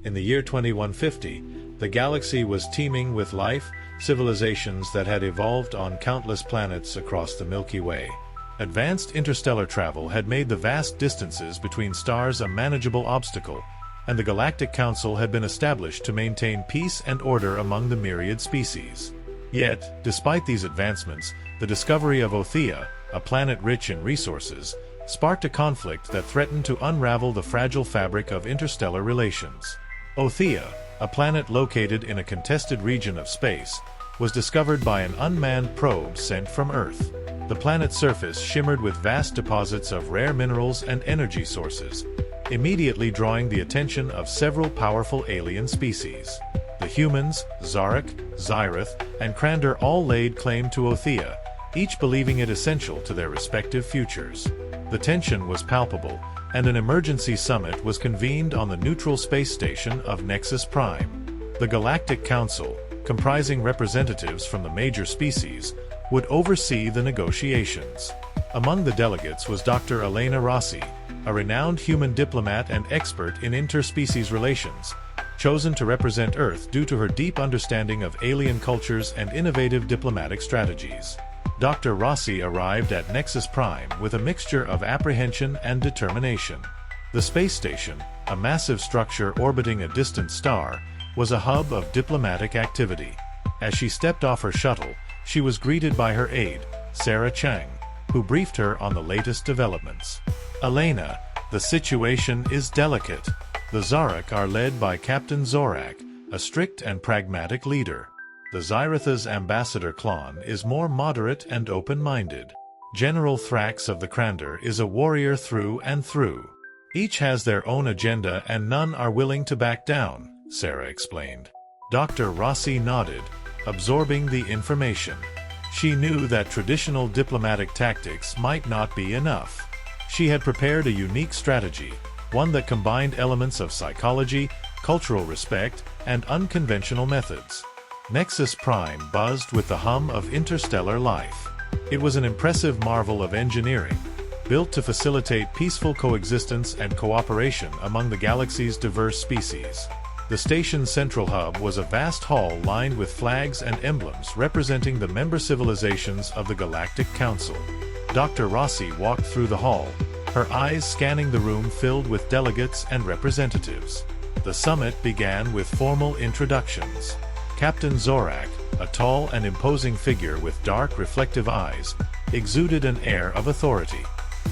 In the year 2150, the galaxy was teeming with life, civilizations that had evolved on countless planets across the Milky Way. Advanced interstellar travel had made the vast distances between stars a manageable obstacle, and the Galactic Council had been established to maintain peace and order among the myriad species. Yet, despite these advancements, the discovery of Othea, a planet rich in resources, sparked a conflict that threatened to unravel the fragile fabric of interstellar relations. Othea, a planet located in a contested region of space, was discovered by an unmanned probe sent from Earth. The planet's surface shimmered with vast deposits of rare minerals and energy sources, immediately drawing the attention of several powerful alien species. The humans, Zarek, Zyrith, and Krander all laid claim to Othea, each believing it essential to their respective futures. The tension was palpable, and an emergency summit was convened on the neutral space station of Nexus Prime. The Galactic Council, comprising representatives from the major species, would oversee the negotiations. Among the delegates was Dr. Elena Rossi, a renowned human diplomat and expert in interspecies relations, chosen to represent Earth due to her deep understanding of alien cultures and innovative diplomatic strategies. Dr. Rossi arrived at Nexus Prime with a mixture of apprehension and determination. The space station, a massive structure orbiting a distant star, was a hub of diplomatic activity. As she stepped off her shuttle, she was greeted by her aide, Sarah Chang, who briefed her on the latest developments. Elena, the situation is delicate. The Zarek are led by Captain Zorak, a strict and pragmatic leader. The Zyrith's ambassador Klon is more moderate and open-minded. General Thrax of the Krander is a warrior through and through. Each has their own agenda and none are willing to back down, Sarah explained. Dr. Rossi nodded, absorbing the information. She knew that traditional diplomatic tactics might not be enough. She had prepared a unique strategy, one that combined elements of psychology, cultural respect, and unconventional methods. Nexus Prime buzzed with the hum of interstellar life. It was an impressive marvel of engineering, built to facilitate peaceful coexistence and cooperation among the galaxy's diverse species. The station's central hub was a vast hall lined with flags and emblems representing the member civilizations of the Galactic Council. Dr. Rossi walked through the hall, her eyes scanning the room filled with delegates and representatives. The summit began with formal introductions. Captain Zorak, a tall and imposing figure with dark, reflective eyes, exuded an air of authority.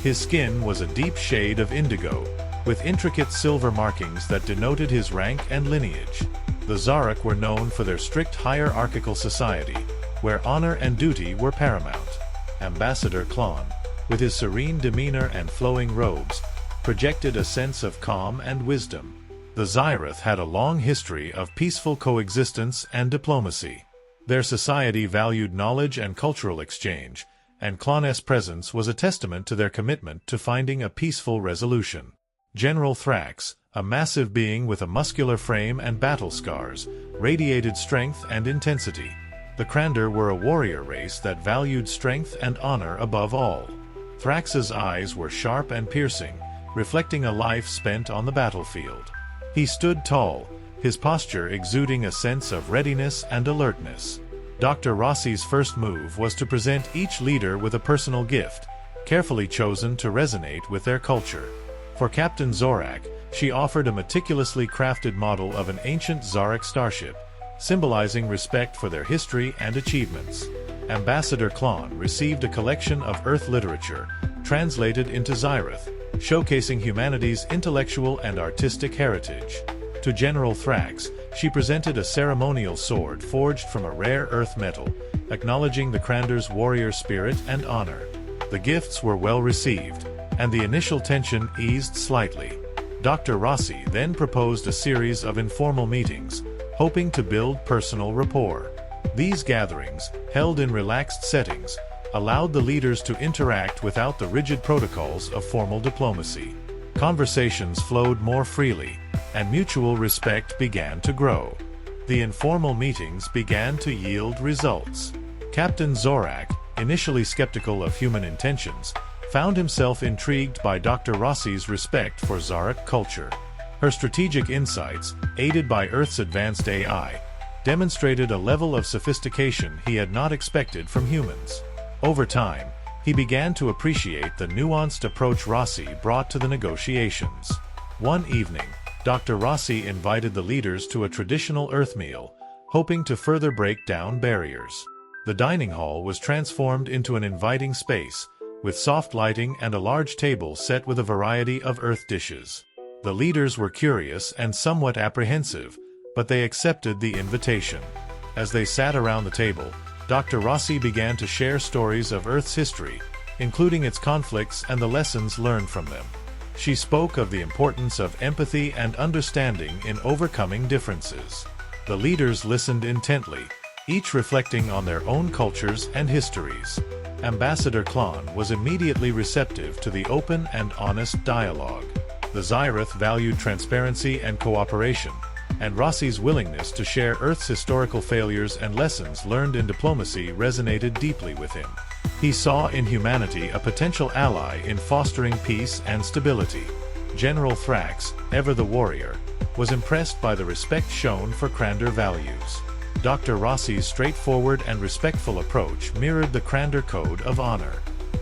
His skin was a deep shade of indigo, with intricate silver markings that denoted his rank and lineage. The Zarek were known for their strict hierarchical society, where honor and duty were paramount. Ambassador Klon, with his serene demeanor and flowing robes, projected a sense of calm and wisdom. The Zyrith had a long history of peaceful coexistence and diplomacy. Their society valued knowledge and cultural exchange, and Klon's presence was a testament to their commitment to finding a peaceful resolution. General Thrax, a massive being with a muscular frame and battle scars, radiated strength and intensity. The Krander were a warrior race that valued strength and honor above all. Thrax's eyes were sharp and piercing, reflecting a life spent on the battlefield. He stood tall, his posture exuding a sense of readiness and alertness. Dr. Rossi's first move was to present each leader with a personal gift, carefully chosen to resonate with their culture. For Captain Zorak, she offered a meticulously crafted model of an ancient Zarek starship, symbolizing respect for their history and achievements. Ambassador Klon received a collection of Earth literature, translated into Zyrith, showcasing humanity's intellectual and artistic heritage. To General Thrax, she presented a ceremonial sword forged from a rare earth metal, acknowledging the Krander's warrior spirit and honor. The gifts were well received, and the initial tension eased slightly. Dr. Rossi then proposed a series of informal meetings, hoping to build personal rapport. These gatherings, held in relaxed settings, allowed the leaders to interact without the rigid protocols of formal diplomacy. Conversations flowed more freely, and mutual respect began to grow. The informal meetings began to yield results. Captain Zorak, initially skeptical of human intentions, found himself intrigued by Dr. Rossi's respect for Zarek culture. Her strategic insights, aided by Earth's advanced AI, demonstrated a level of sophistication he had not expected from humans. Over time, he began to appreciate the nuanced approach Rossi brought to the negotiations. One evening, Dr. Rossi invited the leaders to a traditional Earth meal, hoping to further break down barriers. The dining hall was transformed into an inviting space, with soft lighting and a large table set with a variety of Earth dishes. The leaders were curious and somewhat apprehensive, but they accepted the invitation. As they sat around the table, Dr. Rossi began to share stories of Earth's history, including its conflicts and the lessons learned from them. She spoke of the importance of empathy and understanding in overcoming differences. The leaders listened intently, each reflecting on their own cultures and histories. Ambassador Klon was immediately receptive to the open and honest dialogue. The Xyrath valued transparency and cooperation, and Rossi's willingness to share Earth's historical failures and lessons learned in diplomacy resonated deeply with him. He saw in humanity a potential ally in fostering peace and stability. General Thrax, ever the warrior, was impressed by the respect shown for Krander values. Dr. Rossi's straightforward and respectful approach mirrored the Krander Code of Honor.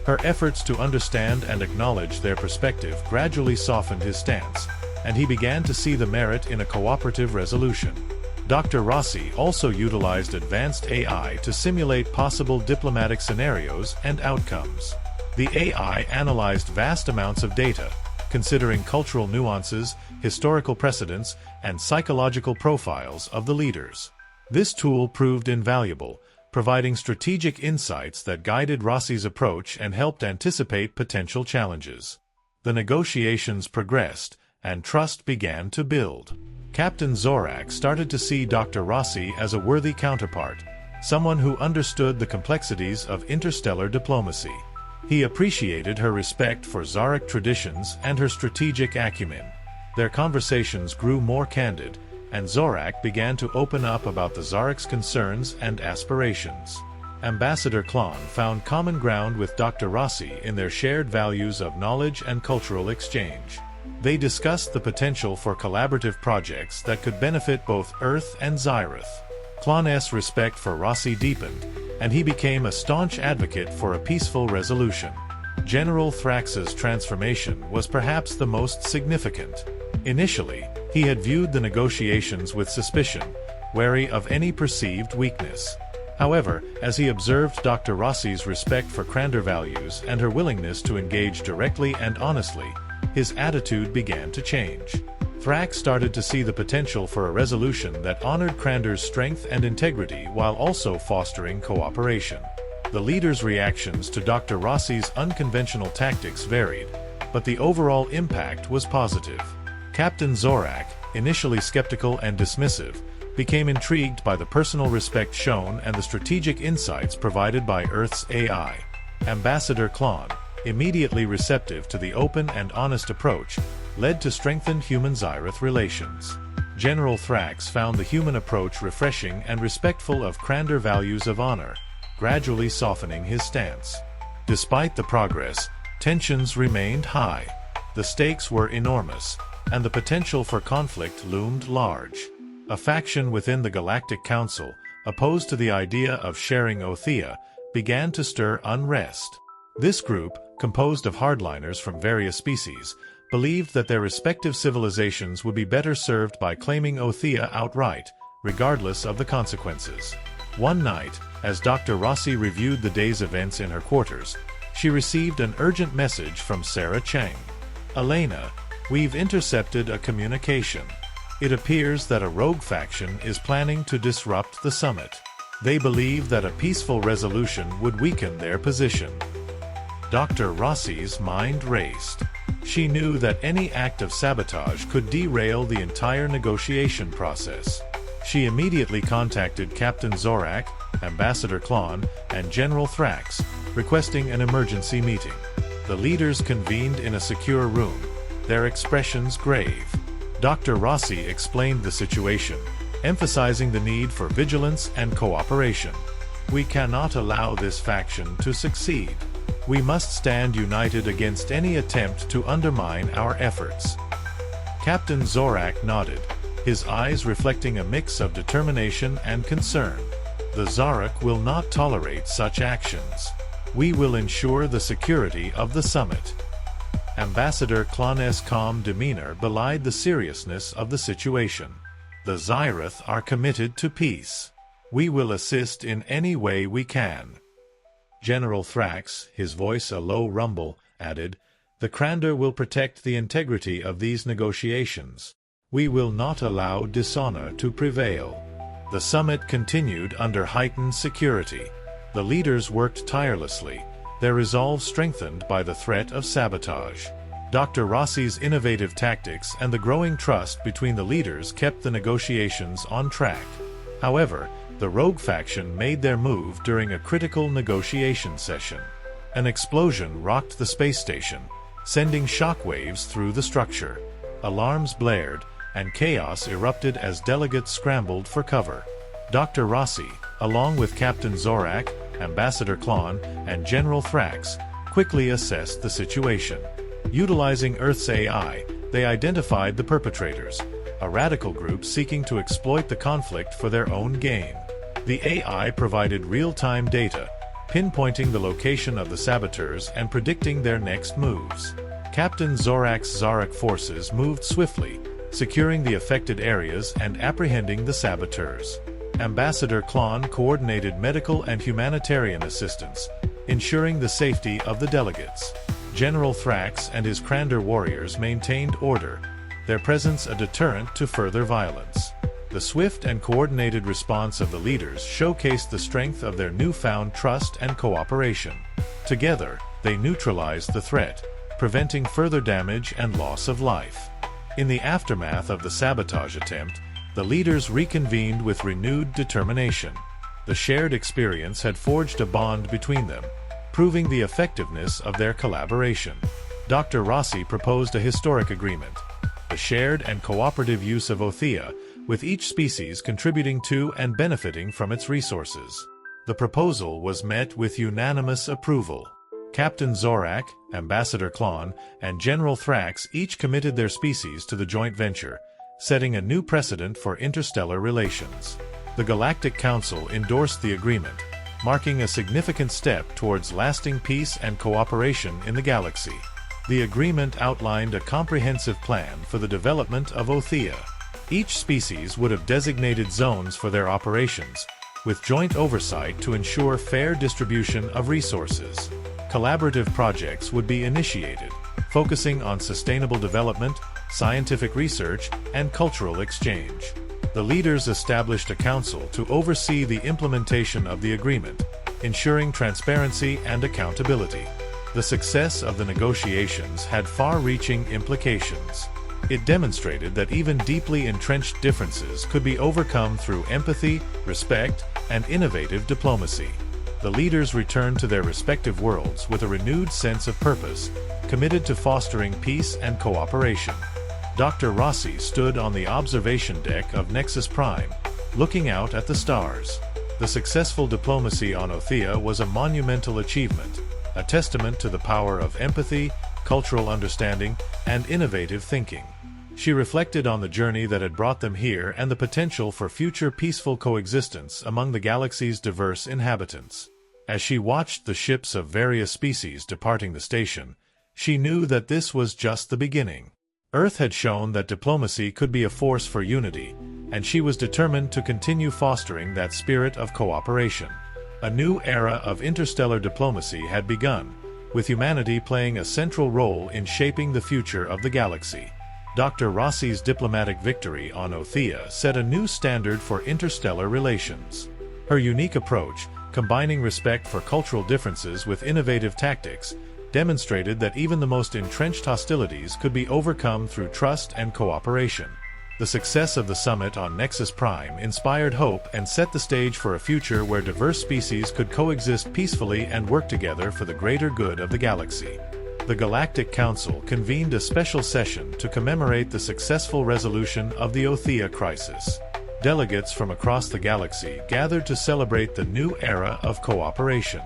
Her efforts to understand and acknowledge their perspective gradually softened his stance, and he began to see the merit in a cooperative resolution. Dr. Rossi also utilized advanced AI to simulate possible diplomatic scenarios and outcomes. The AI analyzed vast amounts of data, considering cultural nuances, historical precedents, and psychological profiles of the leaders. This tool proved invaluable, providing strategic insights that guided Rossi's approach and helped anticipate potential challenges. The negotiations progressed, and trust began to build. Captain Zorak started to see Dr. Rossi as a worthy counterpart, someone who understood the complexities of interstellar diplomacy. He appreciated her respect for Xaric traditions and her strategic acumen. Their conversations grew more candid, and Zorak began to open up about the Xaric's concerns and aspirations. Ambassador Klon found common ground with Dr. Rossi in their shared values of knowledge and cultural exchange. They discussed the potential for collaborative projects that could benefit both Earth and Xyrath. Klon's respect for Rossi deepened, and he became a staunch advocate for a peaceful resolution. General Thrax's transformation was perhaps the most significant. Initially, he had viewed the negotiations with suspicion, wary of any perceived weakness. However, as he observed Dr. Rossi's respect for Krander values and her willingness to engage directly and honestly, his attitude began to change. Thrax started to see the potential for a resolution that honored Krander's strength and integrity while also fostering cooperation. The leaders' reactions to Dr. Rossi's unconventional tactics varied, but the overall impact was positive. Captain Zorak, initially skeptical and dismissive, became intrigued by the personal respect shown and the strategic insights provided by Earth's AI. Ambassador Klon, immediately receptive to the open and honest approach, led to strengthened human-Xyrath relations. General Thrax found the human approach refreshing and respectful of Krander values of honor, gradually softening his stance. Despite the progress, tensions remained high. The stakes were enormous, and the potential for conflict loomed large. A faction within the Galactic Council, opposed to the idea of sharing Othea, began to stir unrest. This group, composed of hardliners from various species, believed that their respective civilizations would be better served by claiming Othea outright, regardless of the consequences. One night, as Dr. Rossi reviewed the day's events in her quarters, she received an urgent message from Sarah Chang. "Elena, we've intercepted a communication. It appears that a rogue faction is planning to disrupt the summit. They believe that a peaceful resolution would weaken their position." Dr. Rossi's mind raced. She knew that any act of sabotage could derail the entire negotiation process. She immediately contacted Captain Zorak, Ambassador Klon, and General Thrax, requesting an emergency meeting. The leaders convened in a secure room, their expressions grave. Dr. Rossi explained the situation, emphasizing the need for vigilance and cooperation. "We cannot allow this faction to succeed. We must stand united against any attempt to undermine our efforts." Captain Zorak nodded, his eyes reflecting a mix of determination and concern. The Zarak will not tolerate such actions. We will ensure the security of the summit. Ambassador Klon's calm demeanor belied the seriousness of the situation. The Zyrith are committed to peace. We will assist in any way we can. General Thrax, his voice a low rumble, added, "The Krander will protect the integrity of these negotiations. We will not allow dishonor to prevail." The summit continued under heightened security. The leaders worked tirelessly, their resolve strengthened by the threat of sabotage. Dr. Rossi's innovative tactics and the growing trust between the leaders kept the negotiations on track. However, the Rogue faction made their move during a critical negotiation session. An explosion rocked the space station, sending shockwaves through the structure. Alarms blared, and chaos erupted as delegates scrambled for cover. Dr. Rossi, along with Captain Zorak, Ambassador Klon, and General Thrax, quickly assessed the situation. Utilizing Earth's AI, they identified the perpetrators, a radical group seeking to exploit the conflict for their own gain. The AI provided real-time data, pinpointing the location of the saboteurs and predicting their next moves. Captain Zorak's Zarak forces moved swiftly, securing the affected areas and apprehending the saboteurs. Ambassador Klon coordinated medical and humanitarian assistance, ensuring the safety of the delegates. General Thrax and his Krander warriors maintained order, their presence a deterrent to further violence. The swift and coordinated response of the leaders showcased the strength of their newfound trust and cooperation. Together, they neutralized the threat, preventing further damage and loss of life. In the aftermath of the sabotage attempt, the leaders reconvened with renewed determination. The shared experience had forged a bond between them, proving the effectiveness of their collaboration. Dr. Rossi proposed a historic agreement, the shared and cooperative use of Othea, with each species contributing to and benefiting from its resources. The proposal was met with unanimous approval. Captain Zorak, Ambassador Klon, and General Thrax each committed their species to the joint venture, setting a new precedent for interstellar relations. The Galactic Council endorsed the agreement, marking a significant step towards lasting peace and cooperation in the galaxy. The agreement outlined a comprehensive plan for the development of Othea. Each species would have designated zones for their operations, with joint oversight to ensure fair distribution of resources. Collaborative projects would be initiated, focusing on sustainable development, scientific research, and cultural exchange. The leaders established a council to oversee the implementation of the agreement, ensuring transparency and accountability. The success of the negotiations had far-reaching implications. It demonstrated that even deeply entrenched differences could be overcome through empathy, respect, and innovative diplomacy. The leaders returned to their respective worlds with a renewed sense of purpose, committed to fostering peace and cooperation. Dr. Rossi stood on the observation deck of Nexus Prime, looking out at the stars. The successful diplomacy on Othea was a monumental achievement, a testament to the power of empathy, cultural understanding, and innovative thinking. She reflected on the journey that had brought them here and the potential for future peaceful coexistence among the galaxy's diverse inhabitants. As she watched the ships of various species departing the station, she knew that this was just the beginning. Earth had shown that diplomacy could be a force for unity, and she was determined to continue fostering that spirit of cooperation. A new era of interstellar diplomacy had begun, with humanity playing a central role in shaping the future of the galaxy. Dr. Rossi's diplomatic victory on Othea set a new standard for interstellar relations. Her unique approach, combining respect for cultural differences with innovative tactics, demonstrated that even the most entrenched hostilities could be overcome through trust and cooperation. The success of the summit on Nexus Prime inspired hope and set the stage for a future where diverse species could coexist peacefully and work together for the greater good of the galaxy. The Galactic Council convened a special session to commemorate the successful resolution of the Othea crisis. Delegates from across the galaxy gathered to celebrate the new era of cooperation.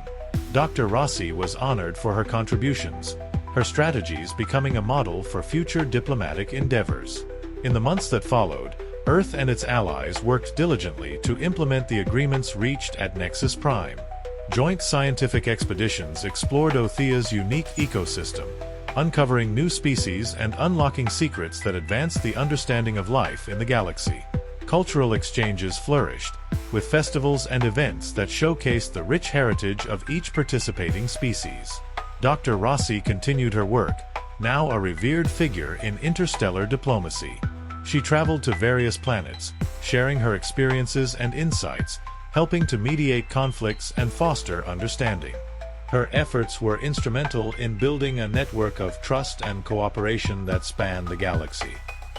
Dr. Rossi was honored for her contributions, her strategies becoming a model for future diplomatic endeavors. In the months that followed, Earth and its allies worked diligently to implement the agreements reached at Nexus Prime. Joint scientific expeditions explored Othea's unique ecosystem, uncovering new species and unlocking secrets that advanced the understanding of life in the galaxy. Cultural exchanges flourished, with festivals and events that showcased the rich heritage of each participating species. Dr. Rossi continued her work, now a revered figure in interstellar diplomacy. She traveled to various planets, sharing her experiences and insights, helping to mediate conflicts and foster understanding. Her efforts were instrumental in building a network of trust and cooperation that spanned the galaxy.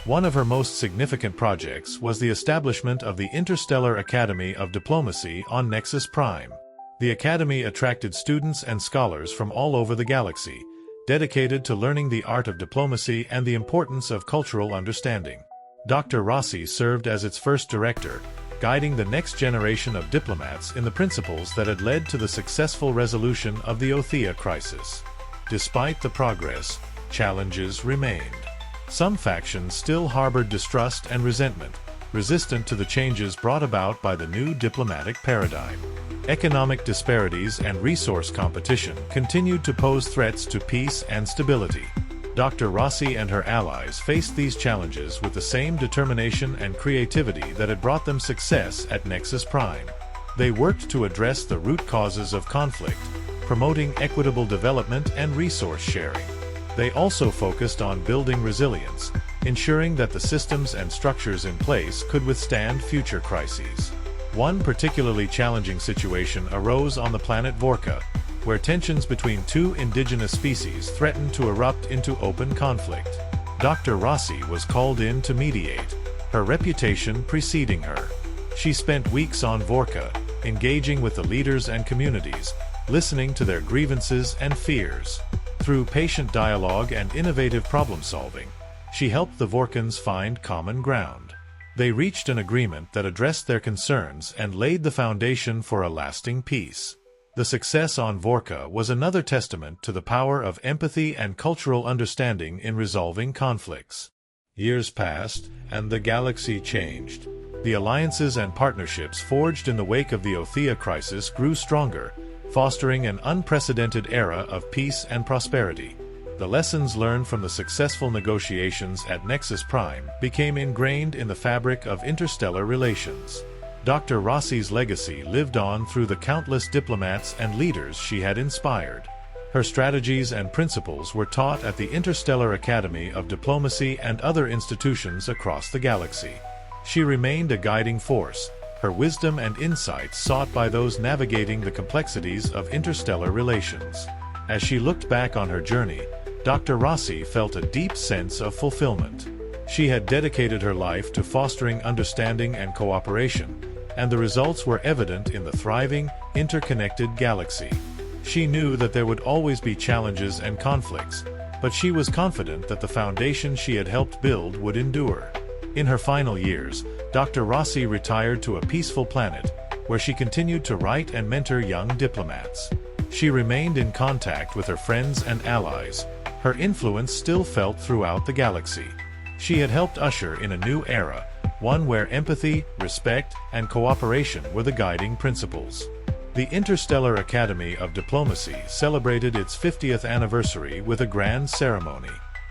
One of her most significant projects was the establishment of the Interstellar Academy of Diplomacy on Nexus Prime. The Academy attracted students and scholars from all over the galaxy, dedicated to learning the art of diplomacy and the importance of cultural understanding. Dr. Rossi served as its first director, guiding the next generation of diplomats in the principles that had led to the successful resolution of the Othea crisis. Despite the progress, challenges remained. Some factions still harbored distrust and resentment, resistant to the changes brought about by the new diplomatic paradigm. Economic disparities and resource competition continued to pose threats to peace and stability. Dr. Rossi and her allies faced these challenges with the same determination and creativity that had brought them success at Nexus Prime. They worked to address the root causes of conflict, promoting equitable development and resource sharing. They also focused on building resilience, ensuring that the systems and structures in place could withstand future crises. One particularly challenging situation arose on the planet Vorka, where tensions between two indigenous species threatened to erupt into open conflict. Dr. Rossi was called in to mediate, her reputation preceding her. She spent weeks on Vorka, engaging with the leaders and communities, listening to their grievances and fears. Through patient dialogue and innovative problem-solving, she helped the Vorkans find common ground. They reached an agreement that addressed their concerns and laid the foundation for a lasting peace. The success on Vorka was another testament to the power of empathy and cultural understanding in resolving conflicts. Years passed, and the galaxy changed. The alliances and partnerships forged in the wake of the Othea crisis grew stronger, fostering an unprecedented era of peace and prosperity. The lessons learned from the successful negotiations at Nexus Prime became ingrained in the fabric of interstellar relations. Dr. Rossi's legacy lived on through the countless diplomats and leaders she had inspired. Her strategies and principles were taught at the Interstellar Academy of Diplomacy and other institutions across the galaxy. She remained a guiding force, her wisdom and insights sought by those navigating the complexities of interstellar relations. As she looked back on her journey, Dr. Rossi felt a deep sense of fulfillment. She had dedicated her life to fostering understanding and cooperation, and the results were evident in the thriving, interconnected galaxy. She knew that there would always be challenges and conflicts, but she was confident that the foundation she had helped build would endure. In her final years, Dr. Rossi retired to a peaceful planet, where she continued to write and mentor young diplomats. She remained in contact with her friends and allies, her influence still felt throughout the galaxy. She had helped usher in a new era, one where empathy, respect, and cooperation were the guiding principles. The Interstellar Academy of Diplomacy celebrated its 50th anniversary with a grand ceremony.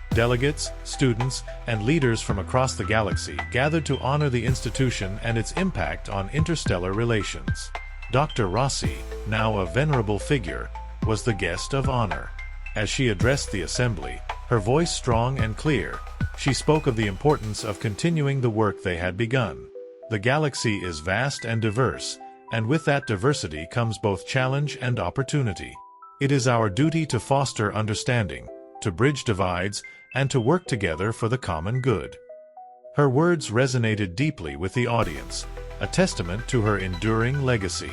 Delegates, students, and leaders from across the galaxy gathered to honor the institution and its impact on interstellar relations. Dr. Rossi, now a venerable figure, was the guest of honor. As she addressed the assembly, her voice strong and clear, she spoke of the importance of continuing the work they had begun. The galaxy is vast and diverse, and with that diversity comes both challenge and opportunity. It is our duty to foster understanding, to bridge divides, and to work together for the common good. Her words resonated deeply with the audience, a testament to her enduring legacy.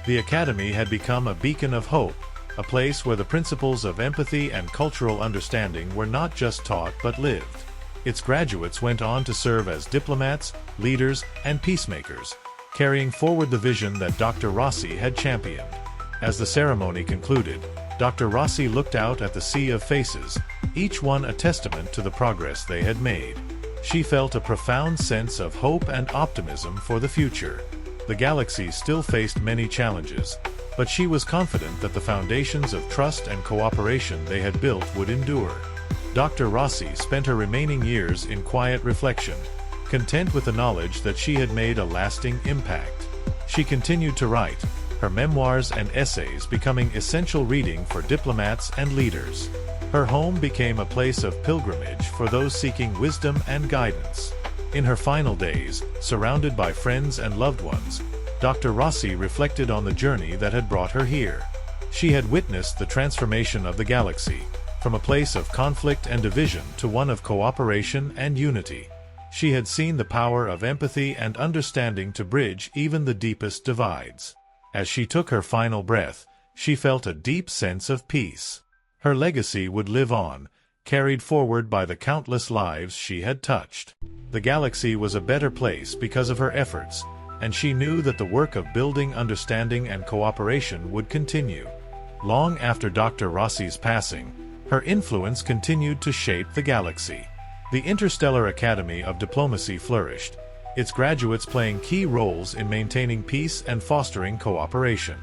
The Academy had become a beacon of hope, a place where the principles of empathy and cultural understanding were not just taught but lived. Its graduates went on to serve as diplomats, leaders, and peacemakers, carrying forward the vision that Dr. Rossi had championed. As the ceremony concluded, Dr. Rossi looked out at the sea of faces, each one a testament to the progress they had made. She felt a profound sense of hope and optimism for the future. The galaxy still faced many challenges, but she was confident that the foundations of trust and cooperation they had built would endure. Dr. Rossi spent her remaining years in quiet reflection, content with the knowledge that she had made a lasting impact. She continued to write, her memoirs and essays becoming essential reading for diplomats and leaders. Her home became a place of pilgrimage for those seeking wisdom and guidance. In her final days, surrounded by friends and loved ones, Dr. Rossi reflected on the journey that had brought her here. She had witnessed the transformation of the galaxy, from a place of conflict and division to one of cooperation and unity. She had seen the power of empathy and understanding to bridge even the deepest divides. As she took her final breath, she felt a deep sense of peace. Her legacy would live on, carried forward by the countless lives she had touched. The galaxy was a better place because of her efforts, and she knew that the work of building understanding and cooperation would continue. Long after Dr. Rossi's passing, her influence continued to shape the galaxy. The Interstellar Academy of Diplomacy flourished, its graduates playing key roles in maintaining peace and fostering cooperation.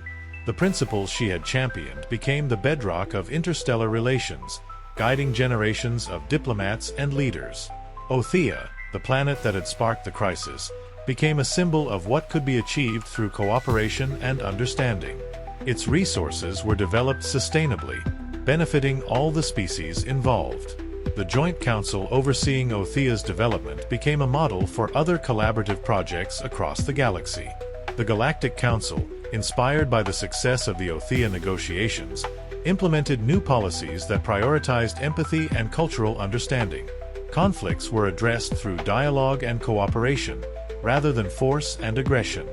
The principles she had championed became the bedrock of interstellar relations, guiding generations of diplomats and leaders. Othea, the planet that had sparked the crisis, became a symbol of what could be achieved through cooperation and understanding. Its resources were developed sustainably, benefiting all the species involved. The Joint Council overseeing Othea's development became a model for other collaborative projects across the galaxy. The Galactic Council, inspired by the success of the Othea negotiations, implemented new policies that prioritized empathy and cultural understanding. Conflicts were addressed through dialogue and cooperation, rather than force and aggression.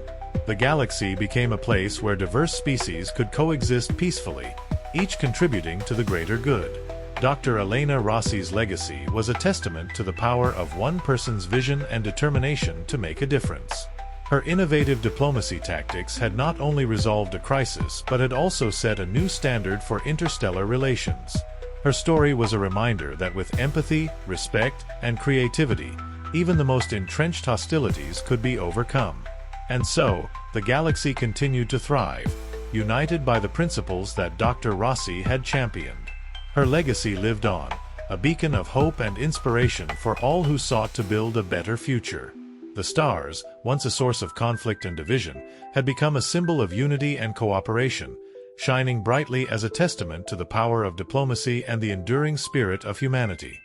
The galaxy became a place where diverse species could coexist peacefully, each contributing to the greater good. Dr. Elena Rossi's legacy was a testament to the power of one person's vision and determination to make a difference. Her innovative diplomacy tactics had not only resolved a crisis but had also set a new standard for interstellar relations. Her story was a reminder that with empathy, respect, and creativity, even the most entrenched hostilities could be overcome. And so, the galaxy continued to thrive, united by the principles that Dr. Rossi had championed. Her legacy lived on, a beacon of hope and inspiration for all who sought to build a better future. The stars, once a source of conflict and division, had become a symbol of unity and cooperation, shining brightly as a testament to the power of diplomacy and the enduring spirit of humanity.